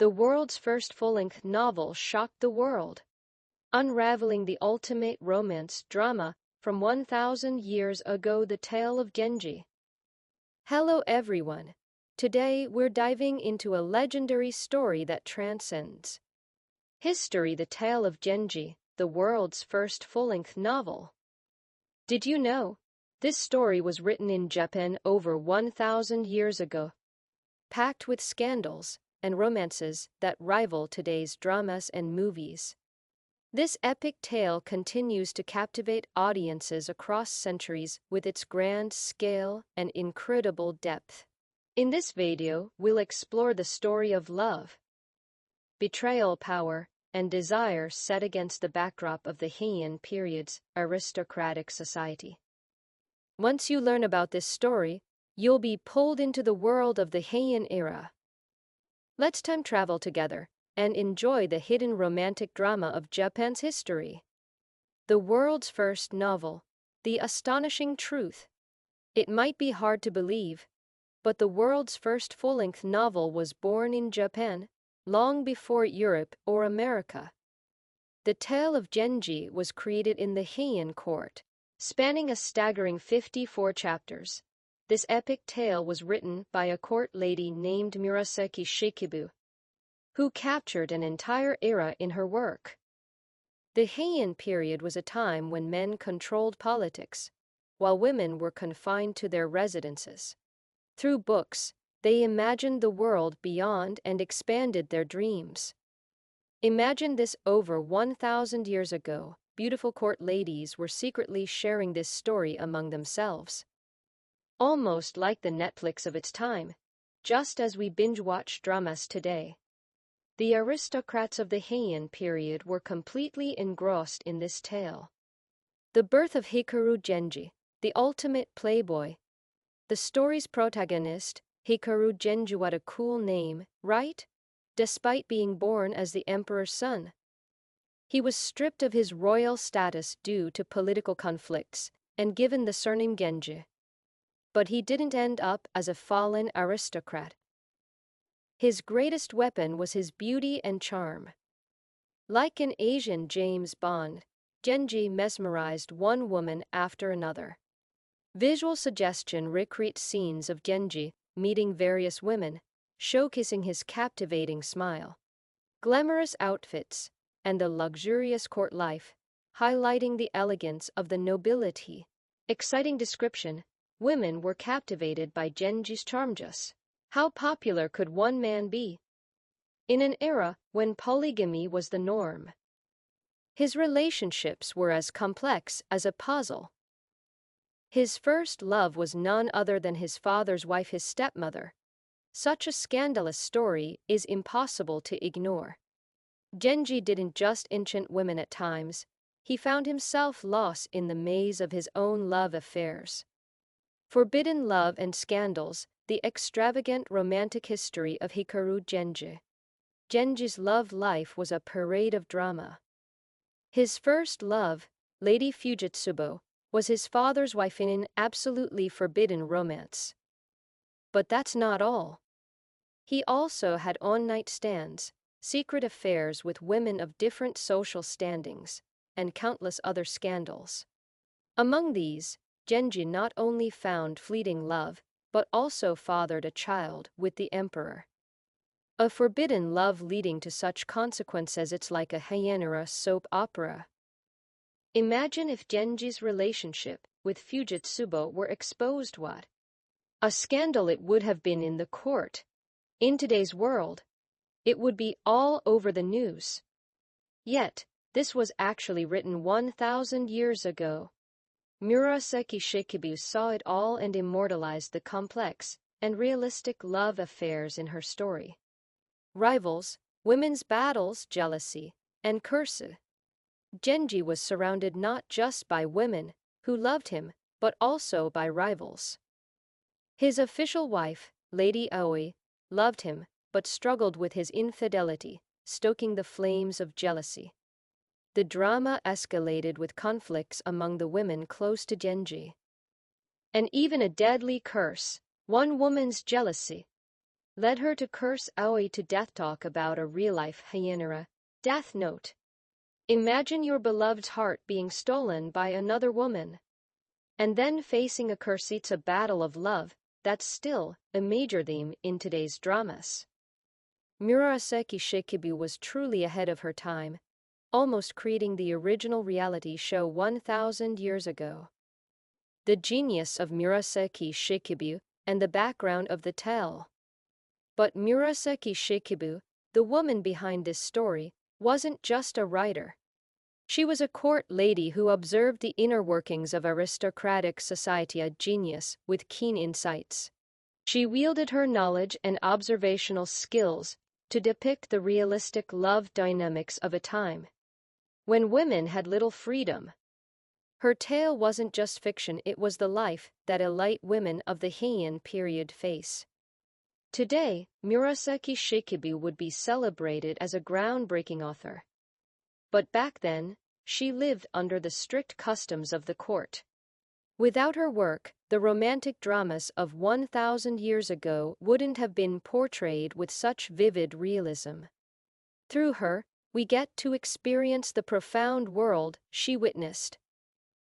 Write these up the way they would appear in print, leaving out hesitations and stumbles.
The world's first full-length novel shocked the world, unraveling the ultimate romance drama from 1,000 years ago, the Tale of Genji. Hello everyone. Today we're diving into a legendary story that transcends history, the Tale of Genji, the world's first full-length novel. Did you know? This story was written in Japan over 1,000 years ago, packed with scandals and romances that rival today's dramas and movies. This epic tale continues to captivate audiences across centuries with its grand scale and incredible depth. In this video, we'll explore the story of love, betrayal, power, and desire set against the backdrop of the Heian period's aristocratic society. Once you learn about this story, you'll be pulled into the world of the Heian era. Let's time travel together and enjoy the hidden romantic drama of Japan's history. The world's first novel, The Astonishing Truth. It might be hard to believe, but the world's first full-length novel was born in Japan, long before Europe or America. The Tale of Genji was created in the Heian court, spanning a staggering 54 chapters. This epic tale was written by a court lady named Murasaki Shikibu, who captured an entire era in her work. The Heian period was a time when men controlled politics, while women were confined to their residences. Through books, they imagined the world beyond and expanded their dreams. Imagine this: over 1,000 years ago, beautiful court ladies were secretly sharing this story among themselves. Almost like the Netflix of its time, just as we binge-watch dramas today. The aristocrats of the Heian period were completely engrossed in this tale. The birth of Hikaru Genji, the ultimate playboy. The story's protagonist, Hikaru Genji, what a cool name, right? Despite being born as the emperor's son, he was stripped of his royal status due to political conflicts and given the surname Genji. But he didn't end up as a fallen aristocrat. His greatest weapon was his beauty and charm. Like an Asian James Bond, Genji mesmerized one woman after another. Visual suggestion recreates scenes of Genji meeting various women, showcasing his captivating smile, glamorous outfits, and the luxurious court life, highlighting the elegance of the nobility. Exciting description: women were captivated by Genji's charm. Just how popular could one man be? In an era when polygamy was the norm, his relationships were as complex as a puzzle. His first love was none other than his father's wife, his stepmother. Such a scandalous story is impossible to ignore. Genji didn't just enchant women at times, he found himself lost in the maze of his own love affairs. Forbidden love and scandals, the extravagant romantic history of Hikaru Genji. Genji's love life was a parade of drama. His first love, Lady Fujitsubo, was his father's wife in an absolutely forbidden romance. But that's not all. He also had on-night stands, secret affairs with women of different social standings, and countless other scandals. Among these, Genji not only found fleeting love, but also fathered a child with the emperor. A forbidden love leading to such consequences it's like a Heian-era soap opera. Imagine if Genji's relationship with Fujitsubo were exposed. What a scandal it would have been in the court. In today's world, it would be all over the news. Yet, this was actually written 1,000 years ago. Murasaki Shikibu saw it all and immortalized the complex and realistic love affairs in her story. Rivals, women's battles, jealousy, and curse. Genji was surrounded not just by women who loved him, but also by rivals. His official wife, Lady Aoi, loved him, but struggled with his infidelity, stoking the flames of jealousy. The drama escalated with conflicts among the women close to Genji. And even a deadly curse, one woman's jealousy, led her to curse Aoi to death. Talk about a real-life Heian Death Note. Imagine your beloved's heart being stolen by another woman, and then facing a curse. It's a battle of love that's still a major theme in today's dramas. Murasaki Shikibu was truly ahead of her time, almost creating the original reality show 1,000 years ago. The genius of Murasaki Shikibu and the background of the tale. But Murasaki Shikibu, the woman behind this story, wasn't just a writer. She was a court lady who observed the inner workings of aristocratic society, a genius with keen insights. She wielded her knowledge and observational skills to depict the realistic love dynamics of a time when women had little freedom. Her tale wasn't just fiction, it was the life that elite women of the Heian period face. Today, Murasaki Shikibu would be celebrated as a groundbreaking author. But back then, she lived under the strict customs of the court. Without her work, the romantic dramas of 1,000 years ago wouldn't have been portrayed with such vivid realism. Through her, we get to experience the profound world she witnessed,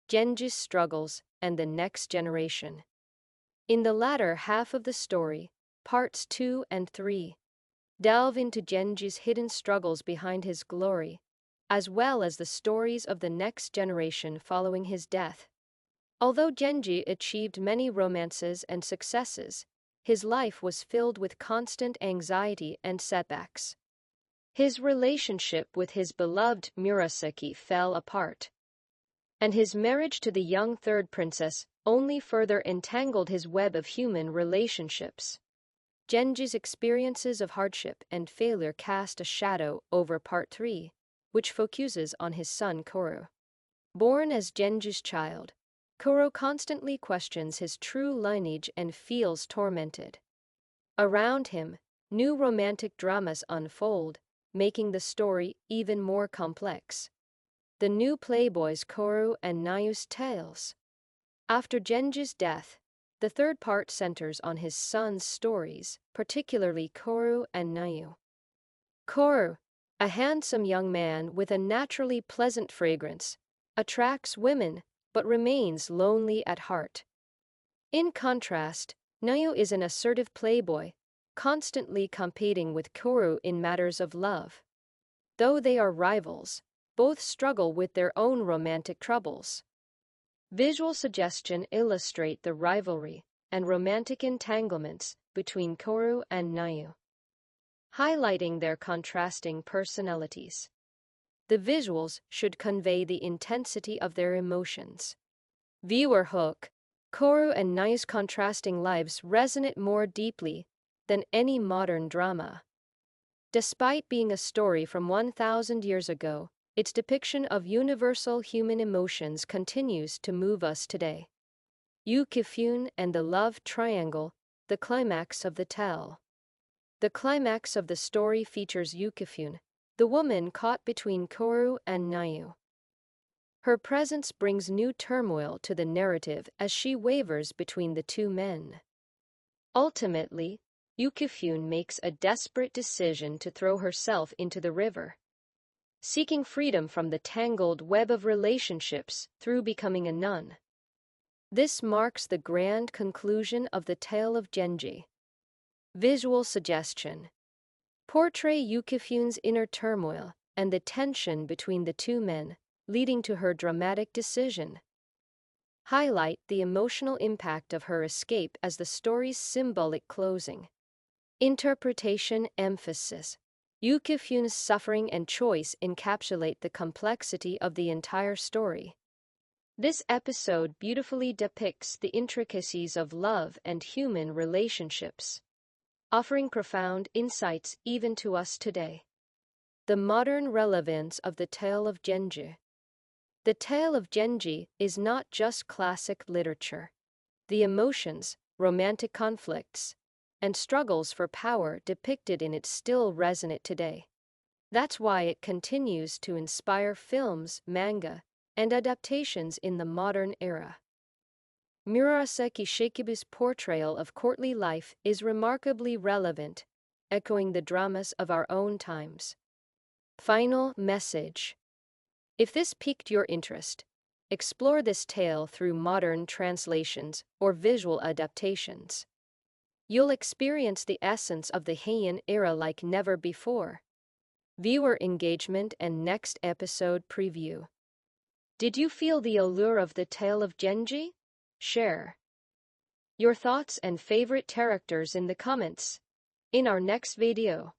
Genji's struggles, and the next generation. In the latter half of the story, parts 2 and 3 delve into Genji's hidden struggles behind his glory, as well as the stories of the next generation following his death. Although Genji achieved many romances and successes, his life was filled with constant anxiety and setbacks. His relationship with his beloved Murasaki fell apart, and his marriage to the young third princess only further entangled his web of human relationships. Genji's experiences of hardship and failure cast a shadow over Part 3, which focuses on his son Koro. Born as Genji's child, Koro constantly questions his true lineage and feels tormented. Around him, new romantic dramas unfold, making the story even more complex. The new playboys Koro and Nayu's tales. After Genji's death, the third part centers on his son's stories, particularly Koro and Nayu. Koro, a handsome young man with a naturally pleasant fragrance, attracts women but remains lonely at heart. In contrast, Nayu is an assertive playboy, constantly competing with Koro in matters of love. Though they are rivals, both struggle with their own romantic troubles. Visual suggestion illustrate the rivalry and romantic entanglements between Koro and Nayu, highlighting their contrasting personalities. The visuals should convey the intensity of their emotions. Viewer hook. Koro and Nayu's contrasting lives resonate more deeply than any modern drama. Despite being a story from 1,000 years ago, its depiction of universal human emotions continues to move us today. Yukifune and the love triangle, the climax of the tale. The climax of the story features Yukifune, the woman caught between Koro and Nayu. Her presence brings new turmoil to the narrative as she wavers between the two men. Ultimately, Yukifune makes a desperate decision to throw herself into the river, seeking freedom from the tangled web of relationships through becoming a nun. This marks the grand conclusion of the Tale of Genji. Visual suggestion. Portray Yukifune's inner turmoil and the tension between the two men, leading to her dramatic decision. Highlight the emotional impact of her escape as the story's symbolic closing. Interpretation emphasis. Yukifune's suffering and choice encapsulate the complexity of the entire story. This episode beautifully depicts the intricacies of love and human relationships, offering profound insights even to us today. The modern relevance of the Tale of Genji. The Tale of Genji is not just classic literature. The emotions, romantic conflicts, and struggles for power depicted in it still resonate today. That's why it continues to inspire films, manga, and adaptations in the modern era. Murasaki Shikibu's portrayal of courtly life is remarkably relevant, echoing the dramas of our own times. Final message. If this piqued your interest, explore this tale through modern translations or visual adaptations. You'll experience the essence of the Heian era like never before. Viewer engagement and next episode preview. Did you feel the allure of the Tale of Genji? Share your thoughts and favorite characters in the comments. In our next video,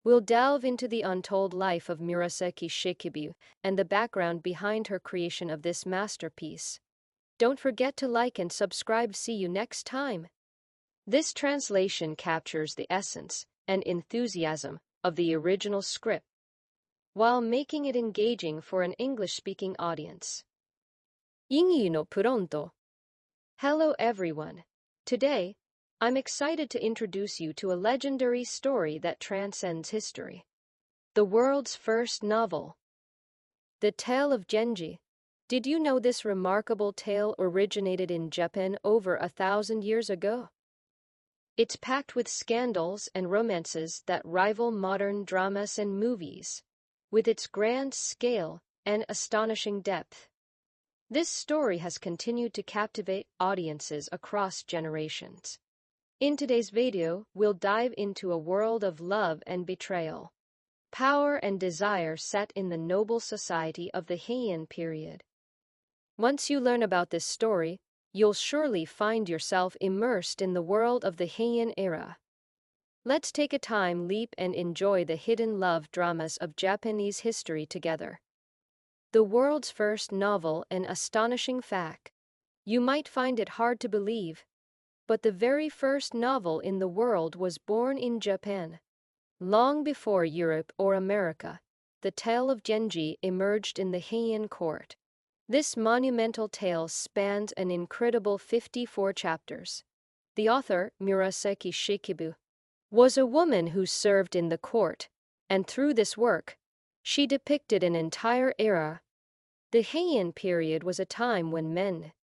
we'll delve into the untold life of Murasaki Shikibu and the background behind her creation of this masterpiece. Don't forget to like and subscribe. See you next time. This translation captures the essence and enthusiasm of the original script, while making it engaging for an English-speaking audience. Ingi no pronto. Hello everyone. Today, I'm excited to introduce you to a legendary story that transcends history. The world's first novel. The Tale of Genji. Did you know this remarkable tale originated in Japan over 1,000 years ago? It's packed with scandals and romances that rival modern dramas and movies, with its grand scale and astonishing depth. This story has continued to captivate audiences across generations. In today's video, we'll dive into a world of love and betrayal, power and desire set in the noble society of the Heian period. Once you learn about this story, you'll surely find yourself immersed in the world of the Heian era. Let's take a time leap and enjoy the hidden love dramas of Japanese history together. The world's first novel, an astonishing fact. You might find it hard to believe, but the very first novel in the world was born in Japan. Long before Europe or America, the Tale of Genji emerged in the Heian court. This monumental tale spans an incredible 54 chapters. The author, Murasaki Shikibu, was a woman who served in the court, and through this work, she depicted an entire era. The Heian period was a time when men